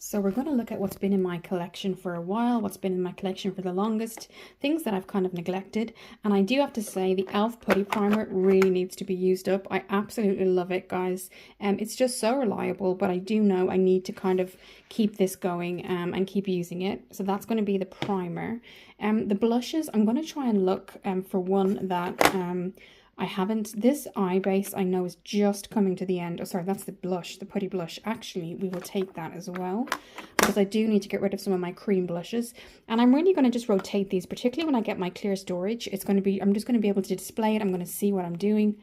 So we're going to look at what's been in my collection for a while, what's been in my collection for the longest, things that I've kind of neglected. And I do have to say the e.l.f. Putty Primer really needs to be used up. I absolutely love it, guys. It's just so reliable, but I do know I need to kind of keep this going and keep using it. So that's going to be the primer. The blushes, I'm going to try and look for one that I haven't. This eye base I know is just coming to the end. Oh, sorry, that's the blush, the putty blush. Actually, we will take that as well because I do need to get rid of some of my cream blushes. And I'm really going to just rotate these, particularly when I get my clear storage. It's going to be, I'm just going to be able to display it. I'm going to see what I'm doing.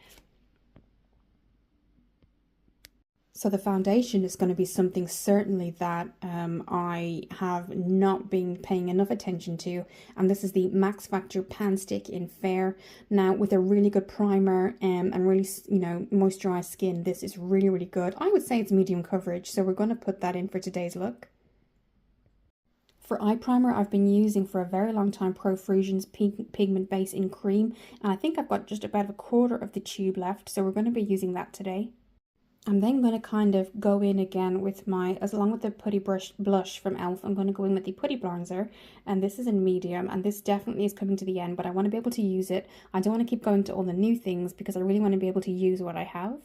So the foundation is going to be something certainly that I have not been paying enough attention to, and this is the Max Factor Pan Stick in Fair. Now with a really good primer and really, you know, moisturized skin, this is really, really good. I would say it's medium coverage, so we're going to put that in for today's look. For eye primer, I've been using for a very long time Profusion's Pigment Base in Cream, and I think I've got just about a quarter of the tube left, so we're going to be using that today. I'm then going to kind of go in again with my, as along with the putty blush from e.l.f., I'm going to go in with the putty bronzer, and this is in medium, and this definitely is coming to the end, but I want to be able to use it. I don't want to keep going to all the new things because I really want to be able to use what I have.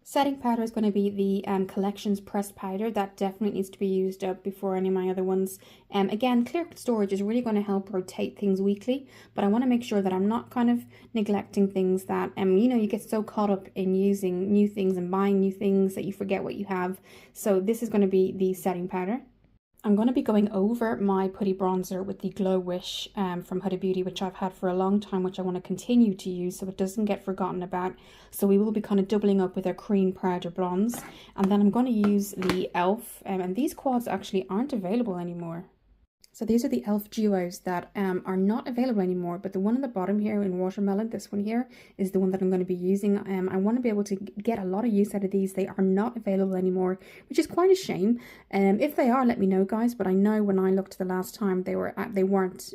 Setting powder is going to be the Collections pressed powder. That definitely needs to be used up before any of my other ones. Again, clear storage is really going to help rotate things weekly, but I want to make sure that I'm not kind of neglecting things that, you know, you get so caught up in using new things and buying new things that you forget what you have. So this is going to be the setting powder. I'm going to be going over my putty bronzer with the Glow Wish from Huda Beauty, which I've had for a long time, which I want to continue to use so it doesn't get forgotten about. So we will be kind of doubling up with our cream powder bronze. And then I'm going to use the e.l.f. And these quads actually aren't available anymore. So these are the e.l.f. duos that are not available anymore, but the one on the bottom here in Watermelon, this one here, is the one that I'm going to be using. I want to be able to get a lot of use out of these. They are not available anymore, which is quite a shame. If they are, let me know, guys, but I know when I looked the last time, they weren't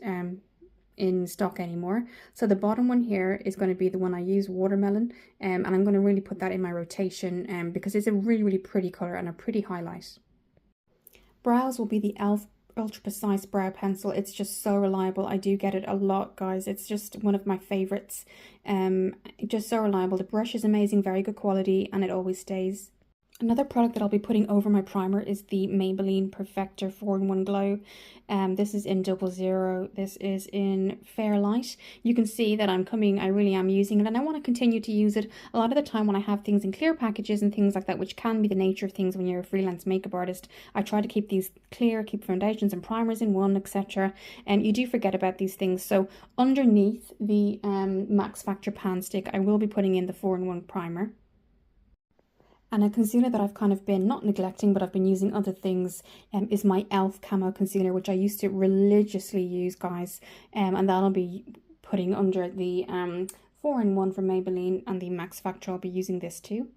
in stock anymore. So the bottom one here is going to be the one I use, Watermelon, and I'm going to really put that in my rotation because it's a really, really pretty color and a pretty highlight. Brows will be the e.l.f. Ultra Precise Brow Pencil. It's just so reliable. I do get it a lot, guys. It's just one of my favorites. Just so reliable. The brush is amazing, very good quality, and it always stays. Another product that I'll be putting over my primer is the Maybelline Perfector 4-in-1 Glow. This is in 00. This is in Fairlight. You can see that I really am using it, and I want to continue to use it. A lot of the time when I have things in clear packages and things like that, which can be the nature of things when you're a freelance makeup artist, I try to keep these clear, keep foundations and primers in one, etc. And you do forget about these things. So underneath the Max Factor Pan Stick, I will be putting in the 4-in-1 primer. And a concealer that I've kind of been not neglecting, but I've been using other things, is my e.l.f. Camo Concealer, which I used to religiously use, guys. And that'll be putting under the 4-in-1 from Maybelline, and the Max Factor, I'll be using this too.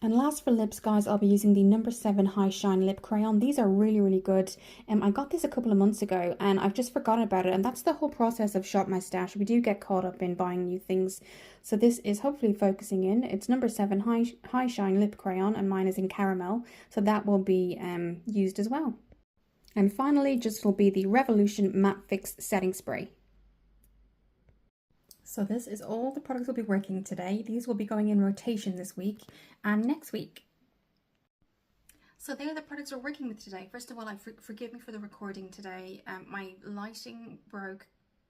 And last for lips, guys, I'll be using the No. 7 High Shine Lip Crayon. These are really, really good. I got this a couple of months ago and I've just forgotten about it. And that's the whole process of Shop My Stash. We do get caught up in buying new things. So this is hopefully focusing in. It's No. 7 High Shine Lip Crayon, and mine is in caramel. So that will be used as well. And finally, just will be the Revolution Matte Fix Setting Spray. So this is all the products we'll be working today. These will be going in rotation this week and next week. So they are the products we're working with today. First of all, forgive me for the recording today. My lighting broke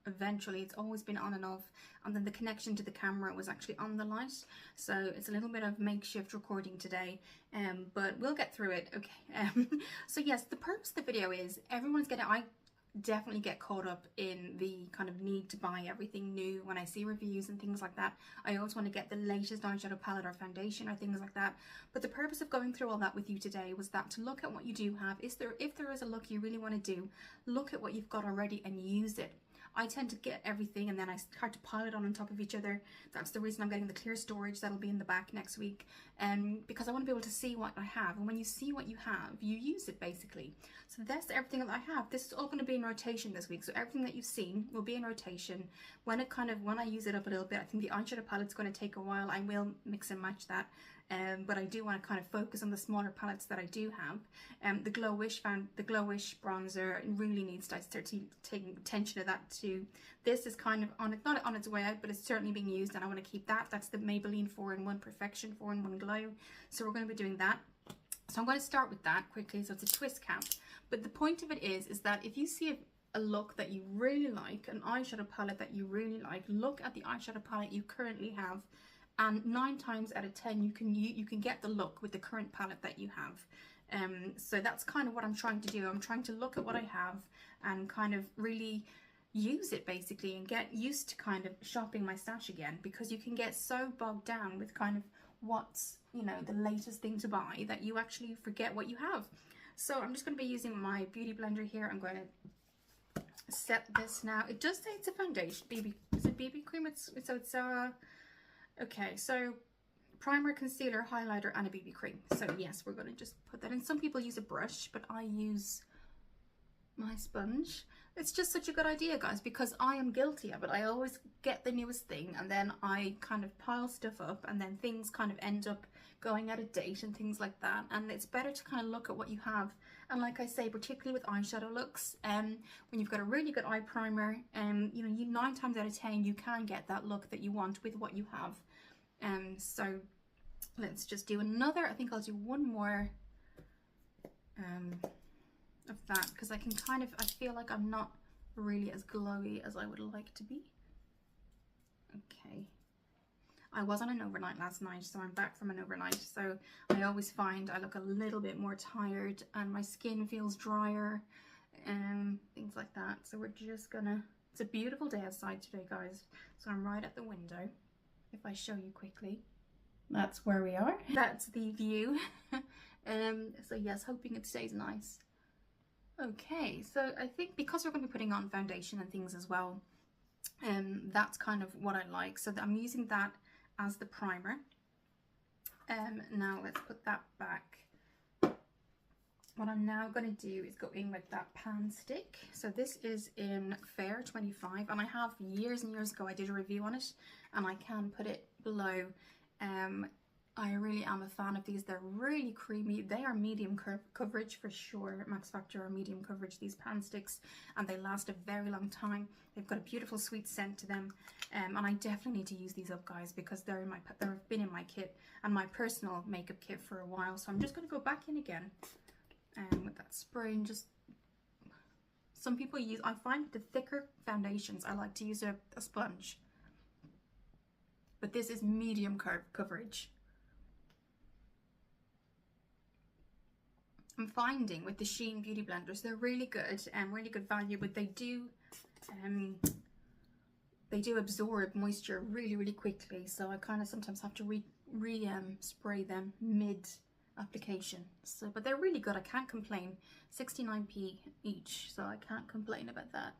eventually. It's always been on and off, and then the connection to the camera was actually on the light. So it's a little bit of makeshift recording today, but we'll get through it. Okay. So yes, the purpose of the video is I definitely get caught up in the kind of need to buy everything new when I see reviews and things like that. I always want to get the latest eyeshadow palette or foundation or things like that. But the purpose of going through all that with you today was that to look at what you do have. If there is a look you really want to do, look at what you've got already and use it. I tend to get everything and then I start to pile it on top of each other. That's the reason I'm getting the clear storage that'll be in the back next week, because I want to be able to see what I have, and when you see what you have, you use it basically. So that's everything that I have. This is all going to be in rotation this week, so everything that you've seen will be in rotation. When I use it up a little bit, I think the eyeshadow palette's going to take a while. I will mix and match that but I do want to kind of focus on the smaller palettes that I do have. The Glowish bronzer really needs to start taking attention to that too. This is kind of on it, not on its way out, but it's certainly being used, and I want to keep that. That's the Maybelline 4-in-1 Perfection 4-in-1 Glow. So we're going to be doing that. So I'm going to start with that quickly. So it's a twist cap, but the point of it is that if you see a look that you really like, an eyeshadow palette that you really like, look at the eyeshadow palette you currently have, and 9 times out of 10 you can get the look with the current palette that you have. So that's kind of what I'm trying to do. I'm trying to look at what I have and kind of really use it basically, and get used to kind of shopping my stash again, because you can get so bogged down with kind of what's, you know, the latest thing to buy that you actually forget what you have. So I'm just going to be using my beauty blender here. I'm going to set this now. It does say it's a foundation, is it BB cream? Okay, so primer, concealer, highlighter, and a BB cream. So yes, we're going to just put that in. Some people use a brush, but I use my sponge. It's just such a good idea, guys, because I am guilty of it. I always get the newest thing, and then I kind of pile stuff up, and then things kind of end up going out of date and things like that. And it's better to kind of look at what you have. And like I say, particularly with eyeshadow looks, when you've got a really good eye primer, you know, 9 times out of 10 you can get that look that you want with what you have. So let's just do another. I think I'll do one more of that, because I can kind of, I feel like I'm not really as glowy as I would like to be. Okay, I was on an overnight last night, so I'm back from an overnight, so I always find I look a little bit more tired and my skin feels drier and things like that. So we're just gonna, it's a beautiful day outside today, guys, so I'm right at the window. If I show you quickly, that's where we are, that's the view. So yes, hoping it stays nice. Okay, so I think because we're going to be putting on foundation and things as well, that's kind of what I like. So I'm using that as the primer. Now let's put that back. What I'm now going to do is go in with that pan stick. So this is in Fair 25, and I have years and years ago I did a review on it, and I can put it below. I really am a fan of these. They're really creamy. They are medium coverage for sure. Max Factor are medium coverage, these pan sticks, and they last a very long time. They've got a beautiful sweet scent to them, and I definitely need to use these up, guys, because they've been in my kit and my personal makeup kit for a while. So I'm just going to go back in again with that spray, and just, some people use, I find the thicker foundations I like to use a sponge, but this is medium coverage. I'm finding with the Sheen beauty blenders, they're really good and really good value, but they do absorb moisture really quickly, so I kind of sometimes have to spray them mid application. So, but they're really good. I can't complain. 69p each, so I can't complain about that.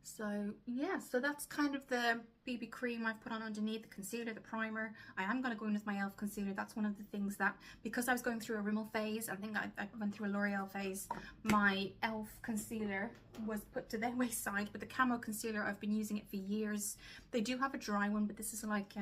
So yeah, so that's kind of the BB cream I've put on underneath, the concealer, the primer. I am going to go in with my e.l.f. concealer. That's one of the things that, because I was going through a Rimmel phase, I think I went through a L'Oreal phase, my e.l.f. concealer was put to their wayside, but the camo concealer, I've been using it for years. They do have a dry one, but this is like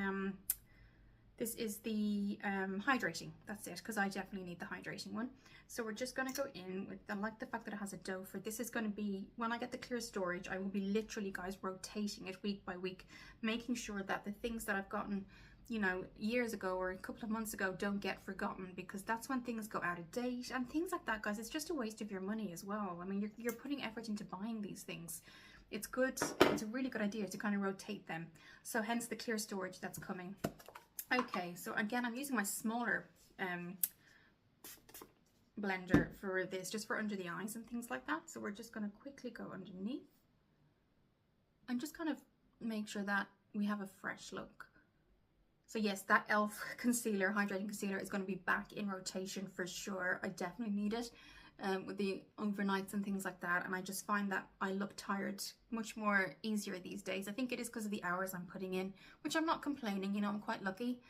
this is the hydrating, that's it, because I definitely need the hydrating one. So we're just going to go in with, I like the fact that it has a doe for, this is going to be, when I get the clear storage, I will be literally, guys, rotating it week by week, making sure that the things that I've gotten, you know, years ago or a couple of months ago don't get forgotten, because that's when things go out of date and things like that, guys. It's just a waste of your money as well. I mean, you're putting effort into buying these things. It's good, it's a really good idea to kind of rotate them. So hence the clear storage that's coming. Okay, so again, I'm using my smaller blender for this, just for under the eyes and things like that. So we're just going to quickly go underneath and just kind of make sure that we have a fresh look. So yes, that e.l.f. concealer, hydrating concealer, is going to be back in rotation for sure. I definitely need it with the overnights and things like that. And I just find that I look tired much more easier these days. I think it is because of the hours I'm putting in, which I'm not complaining. You know, I'm quite lucky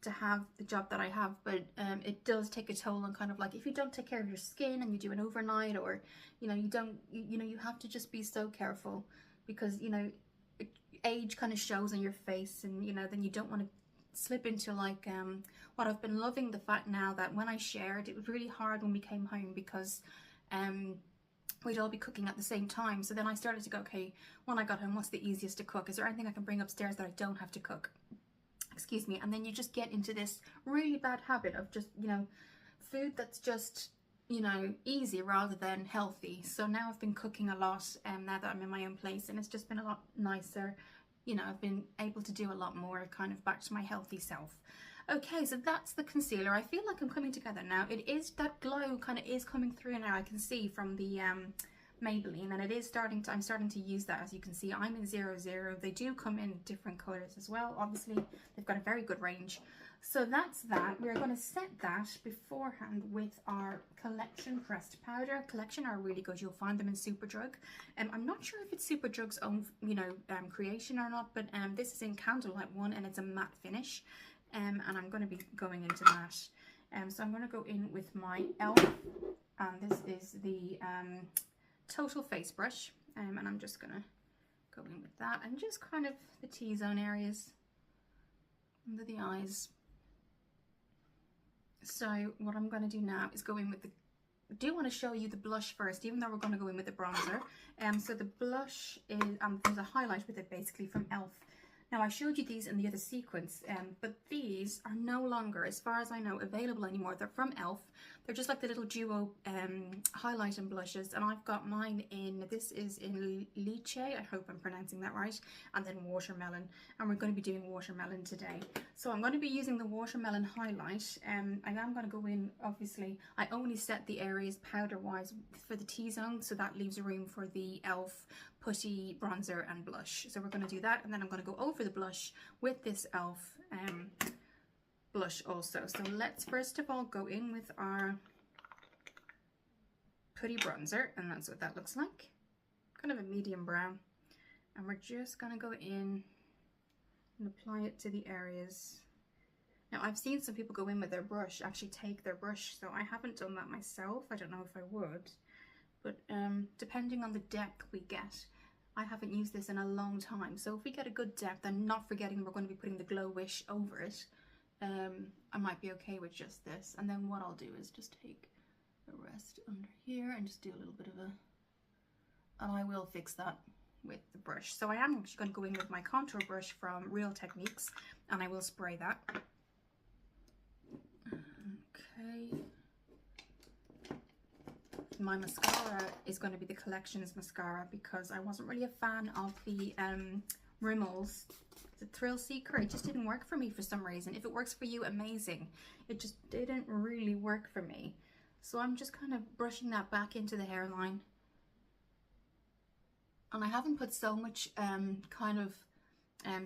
to have the job that I have, but it does take a toll on kind of like, if you don't take care of your skin and you do an overnight, or, you know, you don't, you know, you have to just be so careful, because, you know, age kind of shows on your face, and, you know, then you don't want to slip into like what I've been loving the fact now that when I shared, it was really hard when we came home because we'd all be cooking at the same time. So then I started to go, okay, when I got home, what's the easiest to cook? Is there anything I can bring upstairs that I don't have to cook? Excuse me. And then you just get into this really bad habit of just, you know, food that's just, you know, easy rather than healthy. So now I've been cooking a lot now that I'm in my own place, and it's just been a lot nicer. You know, I've been able to do a lot more kind of back to my healthy self. Okay, so that's the concealer. I feel like I'm coming together now. It is, that glow kind of is coming through now. I can see from the Maybelline, and it is starting to, I'm starting to use that. As you can see, I'm in 00. They do come in different colors as well. Obviously, they've got a very good range. So that's that. We're going to set that beforehand with our Collection pressed powder. Collection are really good. You'll find them in Superdrug. I'm not sure if it's Superdrug's own, you know, creation or not, but this is in Candlelight one, and it's a matte finish. And I'm going to be going into that. So I'm going to go in with my e.l.f. And this is the Total Face Brush. And I'm just going to go in with that. And just kind of the T-zone areas under the eyes. So what I'm going to do now is go in with the... I do want to show you the blush first, even though we're going to go in with the bronzer. So the blush is... there's a highlight with it basically from e.l.f. Now, I showed you these in the other sequence, but these are no longer, as far as I know, available anymore. They're from e.l.f. They're just like the little duo highlight and blushes, and I've got mine in, this is in Lychee, I hope I'm pronouncing that right, and then Watermelon, and we're going to be doing Watermelon today. So I'm going to be using the Watermelon highlight. I am going to go in, obviously, I only set the areas powder-wise for the T-zone, so that leaves room for the e.l.f. putty bronzer and blush. So we're going to do that, and then I'm going to go over the blush with this e.l.f. Blush also. So let's first of all go in with our putty bronzer, and that's what that looks like. Kind of a medium brown. And we're just going to go in and apply it to the areas. Now, I've seen some people go in with their brush, actually take their brush, so I haven't done that myself. I don't know if I would, but depending on the depth we get, I haven't used this in a long time. So if we get a good depth, and not forgetting we're going to be putting the Glow Wish over it, I might be okay with just this. And then what I'll do is just take the rest under here and just do a little bit of a, and I will fix that with the brush. So I am actually going to go in with my contour brush from Real Techniques, and I will spray that. Okay. My mascara is going to be the Collections mascara because I wasn't really a fan of the Rimmel's, the Thrill Seeker. It just didn't work for me for some reason. If it works for you, amazing. It just didn't really work for me. So I'm just kind of brushing that back into the hairline. And I haven't put so much kind of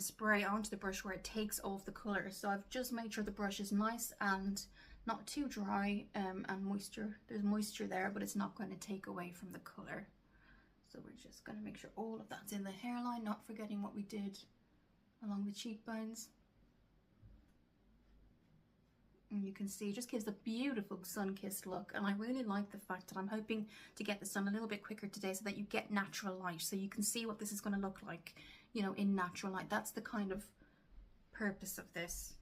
spray onto the brush where it takes off the colour. So I've just made sure the brush is nice and not too dry, and moisture. There's moisture there, but it's not going to take away from the colour. So we're just going to make sure all of that's in the hairline, not forgetting what we did along the cheekbones. And you can see it just gives a beautiful sun-kissed look, and I really like the fact that I'm hoping to get the sun a little bit quicker today so that you get natural light, so you can see what this is going to look like, you know, in natural light. That's the kind of purpose of this.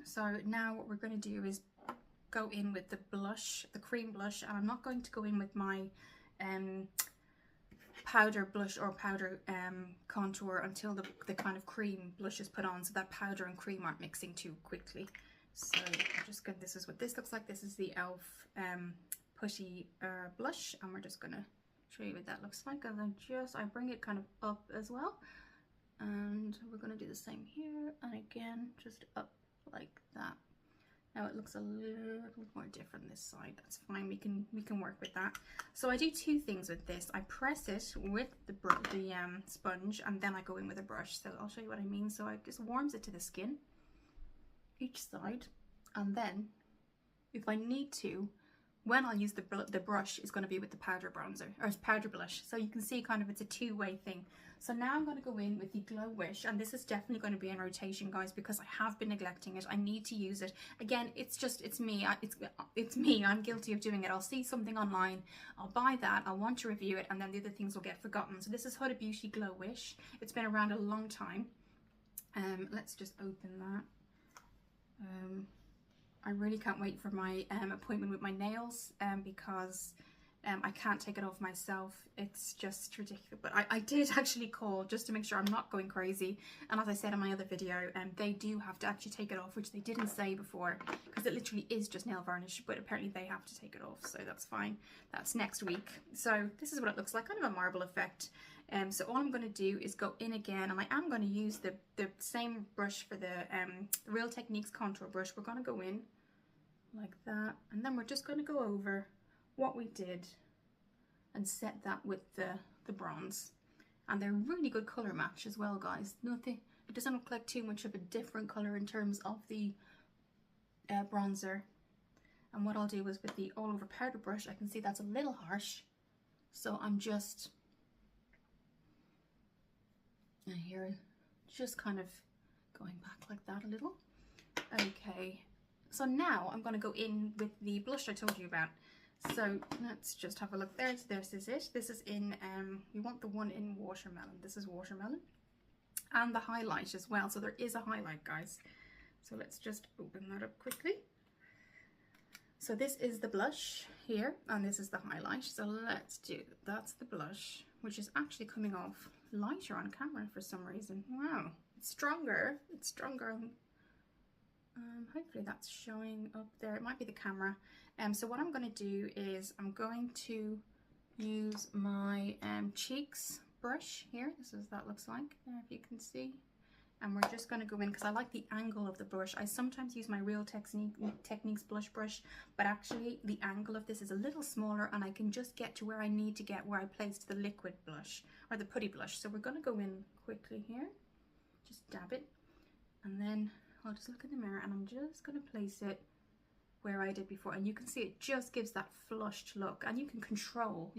So now what we're going to do is go in with the blush, the cream blush, and I'm not going to go in with my powder blush or powder contour until the kind of cream blush is put on, so that powder and cream aren't mixing too quickly. So I'm just going, this is what this looks like. This is the e.l.f. Putty blush, and we're just going to show you what that looks like. And I bring it kind of up as well, and we're going to do the same here, and again just up like that. Now it looks a little more different this side. That's fine. We can work with that. So I do two things with this. I press it with the sponge, and then I go in with a brush. So I'll show you what I mean. So it just warms it to the skin, each side, and then if I need to, when I'll use the brush is going to be with the powder bronzer or powder blush. So you can see kind of it's a two-way thing. So now I'm going to go in with the Glow Wish, and this is definitely going to be in rotation, guys, because I have been neglecting it. I need to use it. Again, it's me. It's me. I'm guilty of doing it. I'll see something online, I'll buy that, I'll want to review it, and then the other things will get forgotten. So this is Huda Beauty Glow Wish. It's been around a long time. Let's just open that. I really can't wait for my appointment with my nails because I can't take it off myself. It's just ridiculous. But I did actually call just to make sure I'm not going crazy. And as I said in my other video, they do have to actually take it off, which they didn't say before, because it literally is just nail varnish, but apparently they have to take it off, so that's fine. That's next week. So this is what it looks like, kind of a marble effect. So all I'm going to do is go in again, and I am going to use the same brush for the Real Techniques contour brush. We're going to go in like that, and then we're just going to go over what we did and set that with the bronze. And they're really good color match as well, guys. Nothing, it doesn't look like too much of a different color in terms of the bronzer. And what I'll do is with the all over powder brush, I can see that's a little harsh, so I'm just here, just kind of going back like that a little. Okay, so now I'm going to go in with the blush I told you about. So let's just have a look. This is it. This is in, we want the one in watermelon. This is watermelon. And the highlight as well. So there is a highlight, guys. So let's just open that up quickly. So this is the blush here, and this is the highlight. So let's do, that's the blush, which is actually coming off lighter on camera for some reason. Wow, it's stronger. It's stronger. Hopefully that's showing up there. It might be the camera. So what I'm going to do is I'm going to use my cheeks brush here. This is what that looks like, if you can see. And we're just going to go in because I like the angle of the brush. I sometimes use my Real Techniques blush brush, but actually the angle of this is a little smaller, and I can just get to where I need to get, where I placed the liquid blush or the putty blush. So we're going to go in quickly here, just dab it, and then I'll just look in the mirror, and I'm just going to place it where I did before, and you can see it just gives that flushed look, and you can control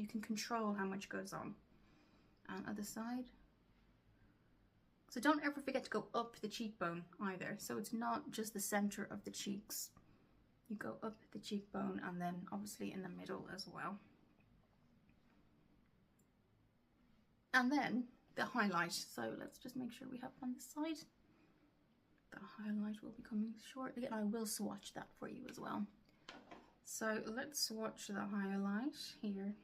how much goes on. And other side. So don't ever forget to go up the cheekbone either. So it's not just the center of the cheeks. You go up the cheekbone, and then obviously in the middle as well. And then the highlight. So let's just make sure we have it on this side. The highlight will be coming shortly, and I will swatch that for you as well. So let's swatch the highlight here.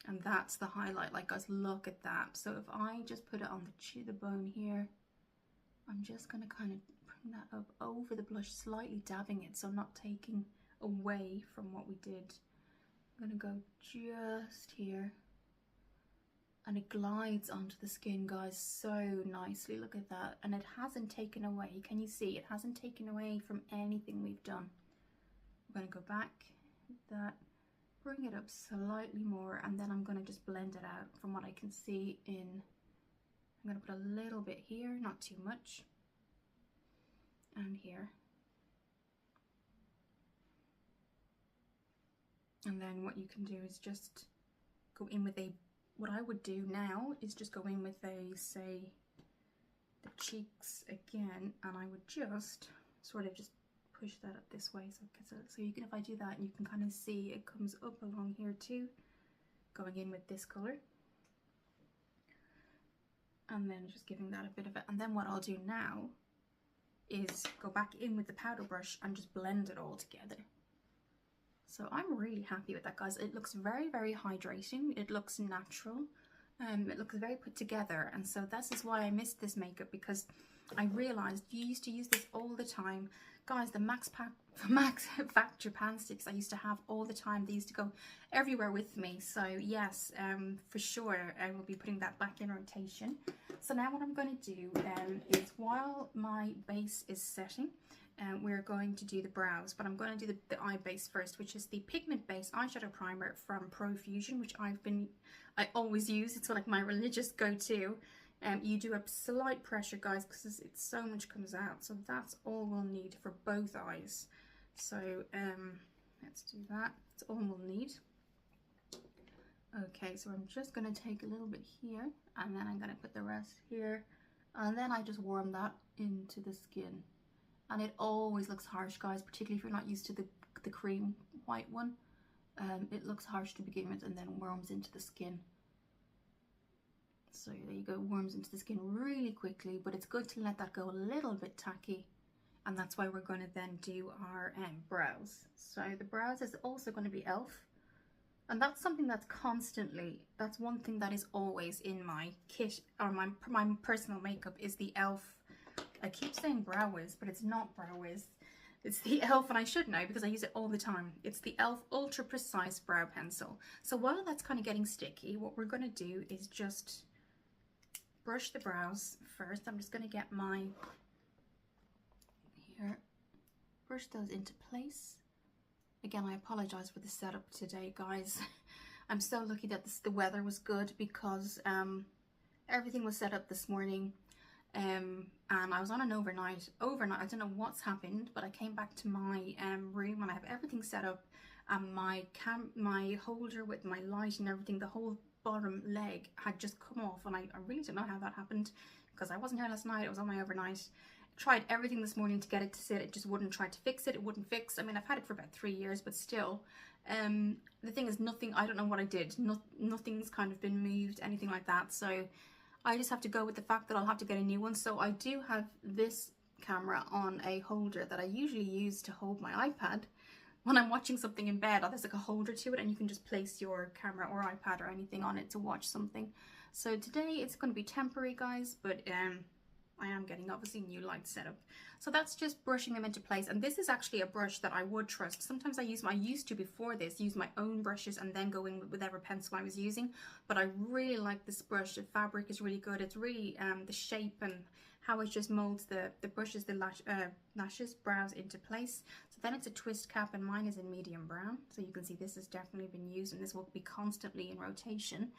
And that's the highlight, like, guys, look at that. So if I just put it on the bone here, I'm just going to kind of bring that up over the blush, slightly dabbing it, so not taking away from what we did. I'm going to go just here. And it glides onto the skin, guys, so nicely. Look at that. And it hasn't taken away. Can you see? It hasn't taken away from anything we've done. I'm going to go back with that, bring it up slightly more, and then I'm going to just blend it out from what I can see in. I'm going to put a little bit here, not too much. And here. And then what you can do is just go in with a, what I would do now is just go in with a, say, the cheeks again, and I would just sort of just push that up this way, so you can, if I do that, you can kind of see it comes up along here too, going in with this color, and then just giving that a bit of it. And then what I'll do now is go back in with the powder brush and just blend it all together. So I'm really happy with that, guys. It looks very, very hydrating. It looks natural. It looks very put together. And so this is why I missed this makeup, because I realized you used to use this all the time. Guys, the Max Factor pan sticks I used to have all the time. They used to go everywhere with me. So yes, for sure, I will be putting that back in rotation. So now what I'm going to do is, while my base is setting, we're going to do the brows, but I'm going to do the eye base first, which is the pigment base eyeshadow primer from Profusion, which I always use. It's like my religious go-to. You do a slight pressure, guys, because it's so much comes out. So that's all we'll need for both eyes. So let's do that. That's all we'll need. Okay, so I'm just going to take a little bit here, and then I'm going to put the rest here, and then I just warm that into the skin. And it always looks harsh, guys, particularly if you're not used to the cream white one. It looks harsh to begin with, and then warms into the skin. So there you go, warms into the skin really quickly, but it's good to let that go a little bit tacky. And that's why we're going to then do our brows. So the brows is also going to be e.l.f. And that's something that's constantly, that's one thing that is always in my kit, or my personal makeup, is the e.l.f. I keep saying Brow Wiz, but it's not Brow Wiz. It's the e.l.f. and I should know because I use it all the time. It's the e.l.f. Ultra Precise Brow Pencil. So while that's kind of getting sticky, what we're going to do is just brush the brows first. I'm just going to get my, here, brush those into place. Again, I apologize for the setup today, guys. I'm so lucky that the weather was good because everything was set up this morning. And I was on an overnight. I don't know what's happened, but I came back to my room and I have everything set up. And my holder with my light and everything, the whole bottom leg had just come off, and I really don't know how that happened because I wasn't here last night. I was on my overnight. Tried everything this morning to get it to sit. It just wouldn't. Try to fix it. It wouldn't fix. I mean, I've had it for about 3 years, but still. The thing is, nothing. I don't know what I did. Nothing's kind of been moved, anything like that. So I just have to go with the fact that I'll have to get a new one. So I do have this camera on a holder that I usually use to hold my iPad when I'm watching something in bed. There's like a holder to it, and you can just place your camera or iPad or anything on it to watch something. So today it's going to be temporary, guys, but I am getting obviously new light setup. So that's just brushing them into place. And this is actually a brush that I would trust. Sometimes I used to before this, use my own brushes and then go in with whatever pencil I was using. But I really like this brush. The fabric is really good. It's really the shape and how it just molds the brushes, the lashes, brows into place. So then it's a twist cap, and mine is in medium brown. So you can see this has definitely been used, and this will be constantly in rotation.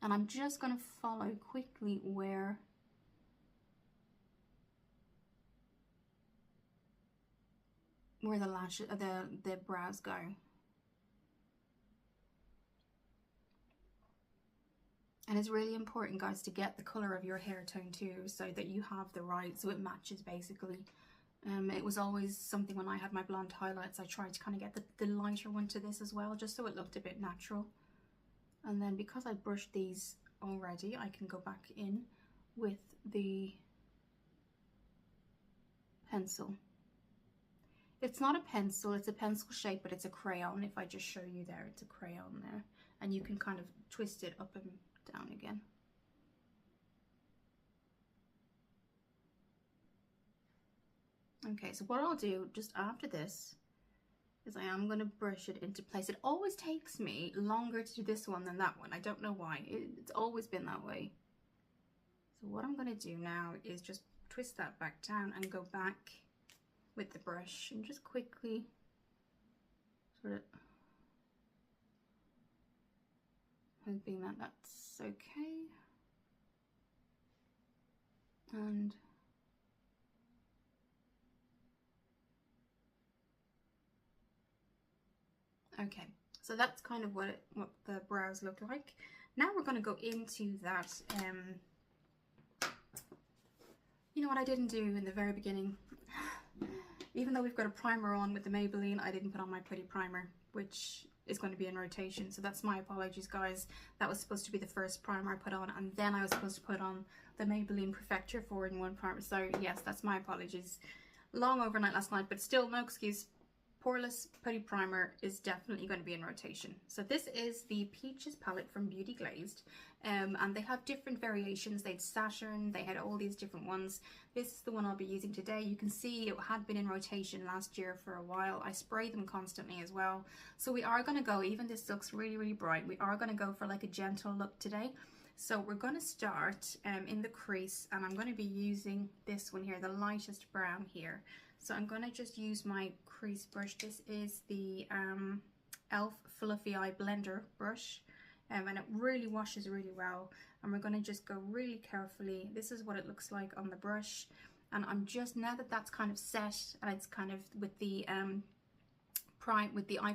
And I'm just going to follow quickly where the lashes, the brows go. And it's really important, guys, to get the color of your hair tone too, so that you have the right, so it matches basically. It was always something when I had my blonde highlights, I tried to kind of get the lighter one to this as well, just so it looked a bit natural. And then because I brushed these already, I can go back in with the pencil. It's not a pencil, it's a pencil shape, but it's a crayon. If I just show you there, it's a crayon there. And you can kind of twist it up and down again. Okay, so what I'll do just after this is I am going to brush it into place. It always takes me longer to do this one than that one. I don't know why. It's always been that way. So what I'm going to do now is just twist that back down and go back with the brush and just quickly sort of hoping that that's okay. And okay, so that's kind of what the brows look like. Now we're going to go into that, you know what I didn't do in the very beginning? Even though we've got a primer on with the Maybelline, I didn't put on my pretty primer, which is going to be in rotation. So that's my apologies, guys. That was supposed to be the first primer I put on, and then I was supposed to put on the Maybelline Perfector 4-in-1 primer. So yes, that's my apologies. Long overnight last night, but still no excuse. Poreless Putty Primer is definitely going to be in rotation. So this is the Peaches palette from Beauty Glazed, and they have different variations. They had Saturn, they had all these different ones. This is the one I'll be using today. You can see it had been in rotation last year for a while. I spray them constantly as well. So we are going to go, even this looks really, really bright, we are going to go for like a gentle look today. So we're going to start in the crease, and I'm going to be using this one here, the lightest brown here. So I'm going to just use my crease brush. This is the e.l.f. Fluffy Eye Blender brush, and it really washes really well. And we're going to just go really carefully. This is what it looks like on the brush. And I'm just, now that that's kind of set, and it's kind of with the eye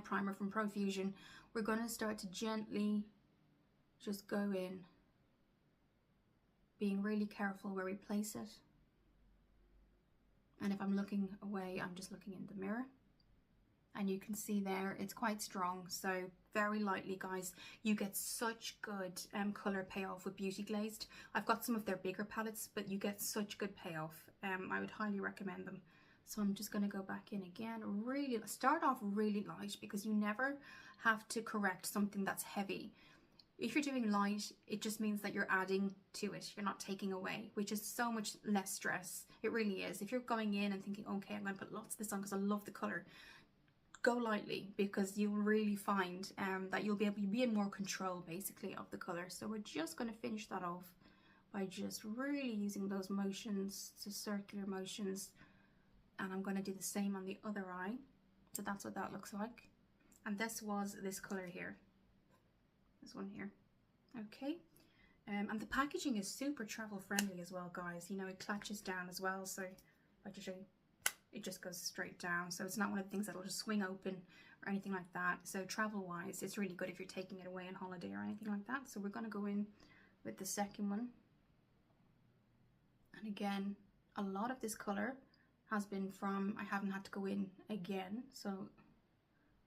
primer from Profusion, we're going to start to gently just go in, being really careful where we place it. And if I'm looking away, I'm just looking in the mirror. and you can see there it's quite strong. So very lightly, guys, you get such good color payoff with Beauty Glazed. I've got some of their bigger palettes, but you get such good payoff. I would highly recommend them. So I'm just going to go back in again, really start off really light, because you never have to correct something that's heavy. If you're doing light, it just means that you're adding to it. You're not taking away, which is so much less stress. It really is. If you're going in and thinking, okay, I'm going to put lots of this on because I love the color, go lightly, because you'll really find that you'll be in more control basically of the color. So we're just going to finish that off by just really using those motions, to circular motions, and I'm going to do the same on the other eye. So that's what that looks like. And this was this color here, this one here. Okay, and the packaging is super travel friendly as well, guys. You know, it clutches down as well, so I just show you, it just goes straight down, so it's not one of the things that'll just swing open or anything like that. So travel wise, it's really good if you're taking it away on holiday or anything like that. So we're going to go in with the second one, and again, a lot of this color has been from, I haven't had to go in again, so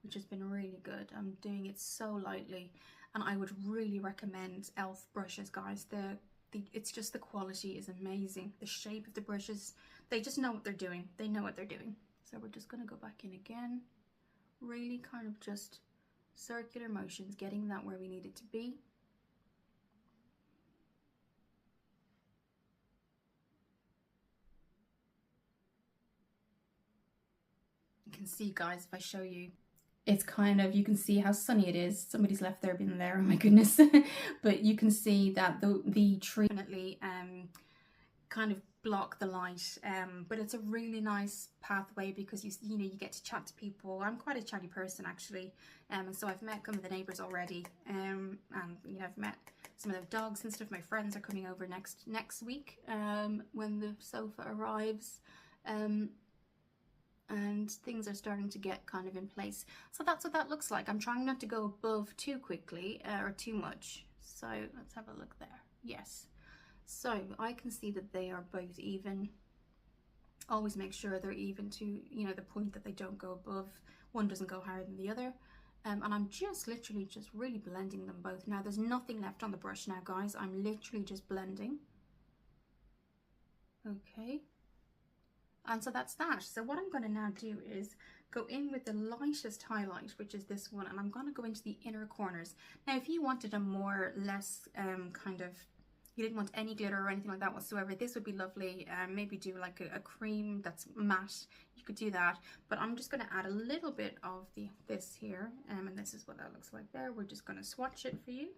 which has been really good. I'm doing it so lightly, and I would really recommend e.l.f. brushes, guys. It's just, the quality is amazing. The shape of the brushes, they just know what they're doing. They know what they're doing. So we're just going to go back in again, really kind of just circular motions, getting that where we need it to be. You can see, guys, if I show you, it's kind of, you can see how sunny it is. Somebody's left their bin there, oh my goodness. But you can see that the tree definitely kind of block the light, but it's a really nice pathway, because you know, you get to chat to people. I'm quite a chatty person actually, and so I've met some of the neighbors already, and you know, I've met some of the dogs and stuff. My friends are coming over next week when the sofa arrives, and things are starting to get kind of in place. So that's what that looks like. I'm trying not to go above too quickly or too much. So let's have a look there. Yes. So I can see that they are both even. Always make sure they're even to, you know, the point that they don't go above. One doesn't go higher than the other. And I'm just literally just really blending them both. Now there's nothing left on the brush now, guys. I'm literally just blending. Okay. And so that's that. So what I'm going to now do is go in with the lightest highlight, which is this one, and I'm going to go into the inner corners. Now if you wanted a less kind of, you didn't want any glitter or anything like that whatsoever, this would be lovely. Maybe do like a cream that's matte, you could do that, but I'm just going to add a little bit of this here, and this is what that looks like there. We're just going to swatch it for you,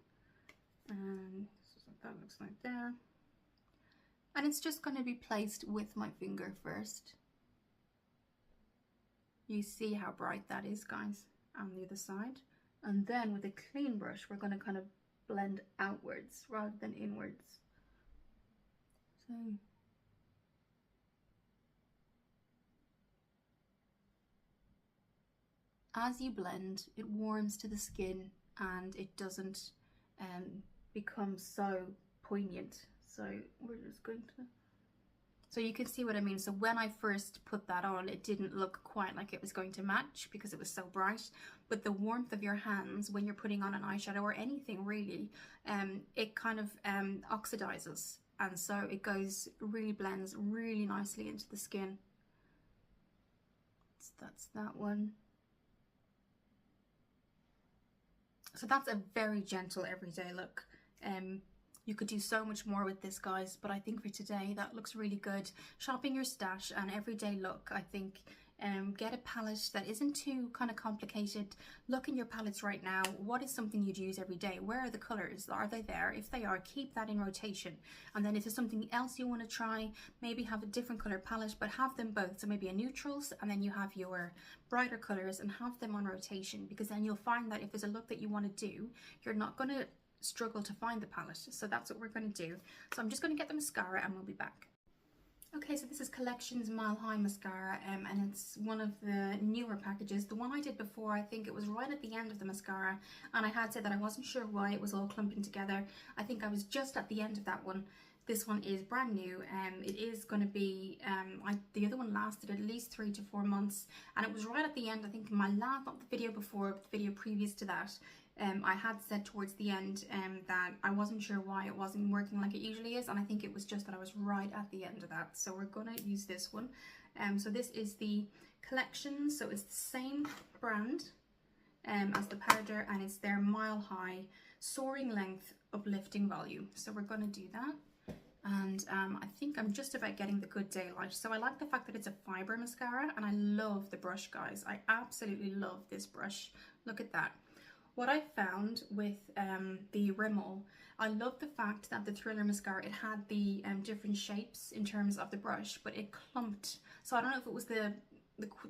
and this is what that looks like there. And it's just going to be placed with my finger first. You see how bright that is, guys, on the other side. And then with a clean brush, we're going to kind of blend outwards rather than inwards. So as you blend, it warms to the skin and it doesn't become so poignant. So we're just going to, so you can see what I mean. So when I first put that on, it didn't look quite like it was going to match because it was so bright, but the warmth of your hands when you're putting on an eyeshadow or anything really, it kind of oxidizes, and so it goes, really blends really nicely into the skin. So that's that one. So that's a very gentle everyday look. You could do so much more with this, guys, but I think for today that looks really good. Shopping your stash and everyday look, I think. Get a palette that isn't too kind of complicated. Look in your palettes right now. What is something you'd use every day? Where are the colors? Are they there? If they are, keep that in rotation. And then if there's something else you want to try, maybe have a different color palette, but have them both. So maybe a neutrals, and then you have your brighter colors, and have them on rotation, because then you'll find that if there's a look that you want to do, you're not going to struggle to find the palette. So that's what we're going to do. So I'm just going to get the mascara and we'll be back. Okay, so this is Collections Mile High Mascara, and it's one of the newer packages. The one I did before, I think it was right at the end of the mascara, and I had said that I wasn't sure why it was all clumping together. I think I was just at the end of that one. This one is brand new, it is going to be, the other one lasted at least 3 to 4 months, and it was right at the end. I think in my last, not the video before, but the video previous to that, I had said towards the end that I wasn't sure why it wasn't working like it usually is, and I think it was just that I was right at the end of that. So we're going to use this one. So this is the Collection, so it's the same brand as the powder, and it's their Mile High Soaring Length Uplifting Volume. So we're going to do that. And I think I'm just about getting the good daylight. So I like the fact that it's a fibre mascara, and I love the brush, guys. I absolutely love this brush. Look at that. What I found with the Rimmel, I love the fact that the Thriller mascara, it had the different shapes in terms of the brush, but it clumped. So I don't know if it was the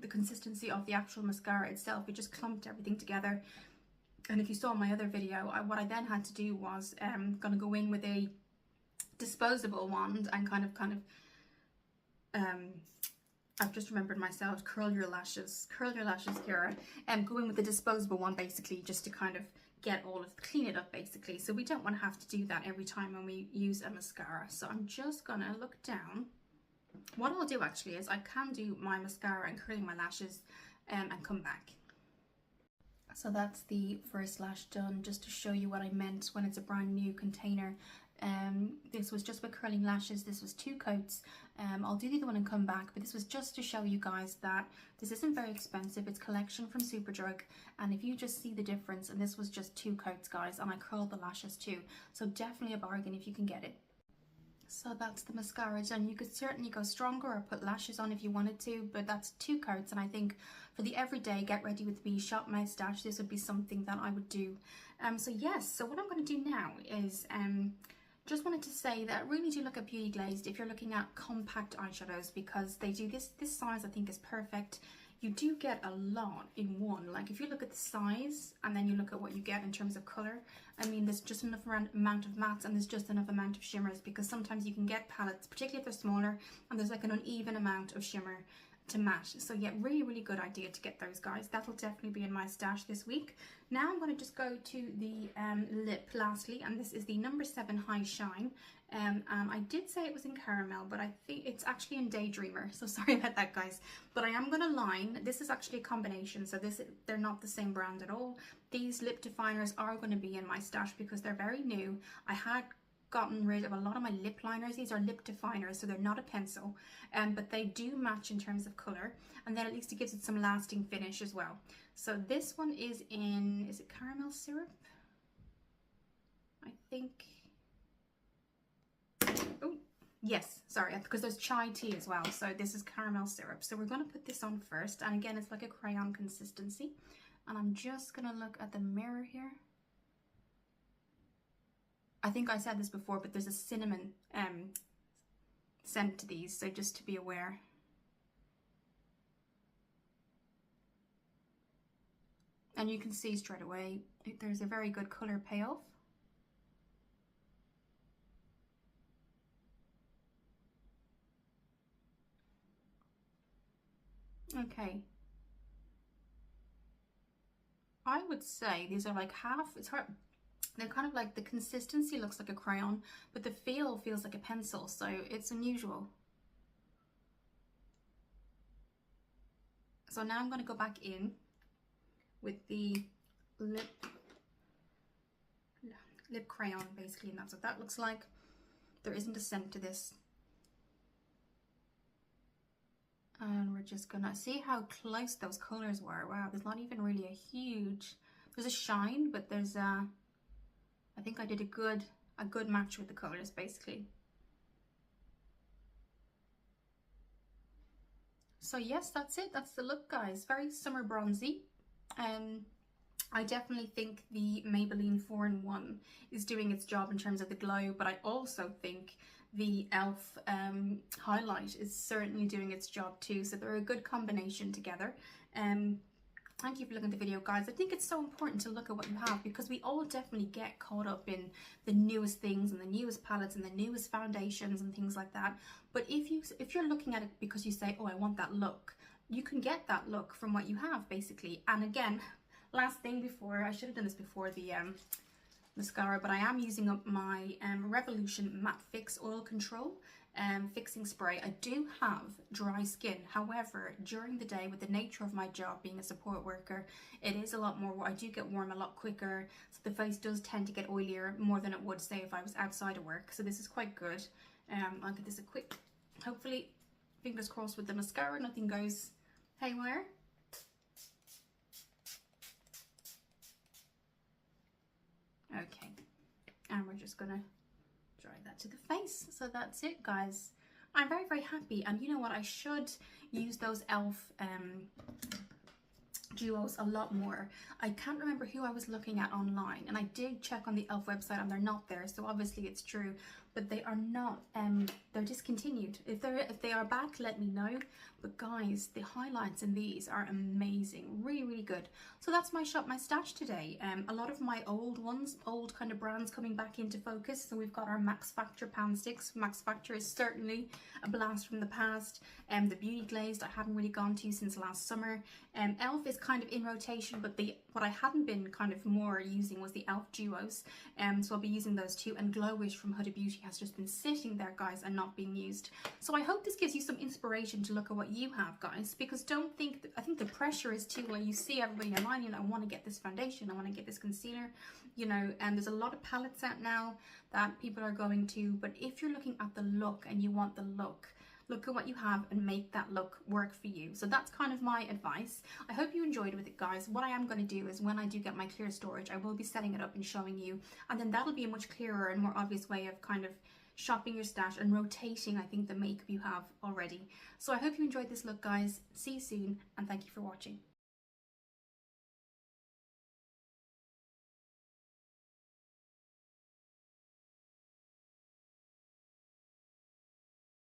consistency of the actual mascara itself. It just clumped everything together. And if you saw my other video, what I then had to do was gonna go in with a disposable wand and kind of I've just remembered myself, curl your lashes, Kira, and go in with the disposable one basically, just to kind of get all of, clean it up basically. So we don't want to have to do that every time when we use a mascara. So I'm just gonna look down. What I'll do actually is I can do my mascara and curling my lashes and come back. So that's the first lash done, just to show you what I meant when it's a brand new container. This was just with curling lashes. This was 2 coats. I'll do the other one and come back, but this was just to show you guys that this isn't very expensive. It's Collection from Superdrug, and if you just see the difference, and this was just 2 coats, guys, and I curled the lashes too, so definitely a bargain if you can get it. So that's the mascara done. You could certainly go stronger or put lashes on if you wanted to, but that's 2 coats, and I think for the everyday get ready with me shop moustache, this would be something that I would do. So yes, so what I'm going to do now is just wanted to say that really do look at Beauty Glazed if you're looking at compact eyeshadows, because they do this size I think is perfect. You do get a lot in one. Like if you look at the size and then you look at what you get in terms of color, I mean there's just enough amount of mattes and there's just enough amount of shimmers, because sometimes you can get palettes, particularly if they're smaller, and there's like an uneven amount of shimmer to match. So yeah, really good idea to get those, guys. That'll definitely be in my stash this week. Now I'm going to just go to the lip lastly, and this is the number 7 High Shine. And I did say it was in caramel, but I think it's actually in Daydreamer, so sorry about that, guys. But I am going to line, this is actually a combination, so they're not the same brand at all. These lip definers are going to be in my stash because they're very new. I had gotten rid of a lot of my lip liners. These are lip definers, so they're not a pencil, but they do match in terms of color, and then at least it gives it some lasting finish as well. So this one is in, is it caramel syrup? I think, oh yes, sorry, because there's chai tea as well, so this is caramel syrup. So we're going to put this on first, and again it's like a crayon consistency, and I'm just going to look at the mirror here. I think I said this before, but there's a cinnamon scent to these, so just to be aware. And you can see straight away, there's a very good colour payoff. Okay. I would say these are like half, it's hard. They're kind of like, the consistency looks like a crayon, but the feel feels like a pencil, so it's unusual. So now I'm going to go back in with the lip crayon basically, and that's what that looks like. There isn't a scent to this. And we're just gonna see how close those colors were. Wow, there's not even really a huge, there's a shine, but there's a, I think I did a good match with the colors basically. So yes, that's it. That's the look, guys. Very summer bronzy. I definitely think the Maybelline 4-in-1 is doing its job in terms of the glow, but I also think the e.l.f. Highlight is certainly doing its job too. So they're a good combination together. Thank you for looking at the video, guys. I think it's so important to look at what you have, because we all definitely get caught up in the newest things and the newest palettes and the newest foundations and things like that. But if you're looking at it because you say, oh, I want that look, you can get that look from what you have, basically. And again, last thing before, I should have done this before the mascara, but I am using up my Revolution Matte Fix Oil Control fixing spray. I do have dry skin, however, during the day, with the nature of my job being a support worker, it is a lot more, I do get warm a lot quicker, so the face does tend to get oilier more than it would, say, if I was outside of work. So this is quite good. I'll give this a quick, hopefully, fingers crossed with the mascara, nothing goes haywire. Okay, and we're just gonna dry that to the face. So that's it, guys. I'm very, very happy. And you know what, I should use those e.l.f. duos a lot more. I can't remember who I was looking at online, and I did check on the e.l.f. website and they're not there, so obviously it's true, but they are not, they're discontinued. If they are back, let me know. But guys, the highlights in these are amazing, really, really good. So that's my shop, my stash today. A lot of my old ones, old kind of brands coming back into focus. So we've got our Max Factor pan sticks. Max Factor is certainly a blast from the past. The Beauty Glazed I haven't really gone to since last summer. e.l.f. is kind of in rotation, but what I hadn't been kind of more using was the e.l.f. duos. So I'll be using those too. And Glowish from Huda Beauty has just been sitting there, guys, and not being used. So I hope this gives you some inspiration to look at what you have, guys, because don't think, I think the pressure is too, when you see everybody online, you know, I want to get this foundation, I want to get this concealer, you know, and there's a lot of palettes out now that people are going to, but if you're looking at the look and you want the look, look at what you have and make that look work for you. So that's kind of my advice. I hope you enjoyed with it, guys. What I am going to do is, when I do get my clear storage, I will be setting it up and showing you, and then that'll be a much clearer and more obvious way of kind of shopping your stash and rotating, I think, the makeup you have already. So I hope you enjoyed this look, guys. See you soon, and thank you for watching.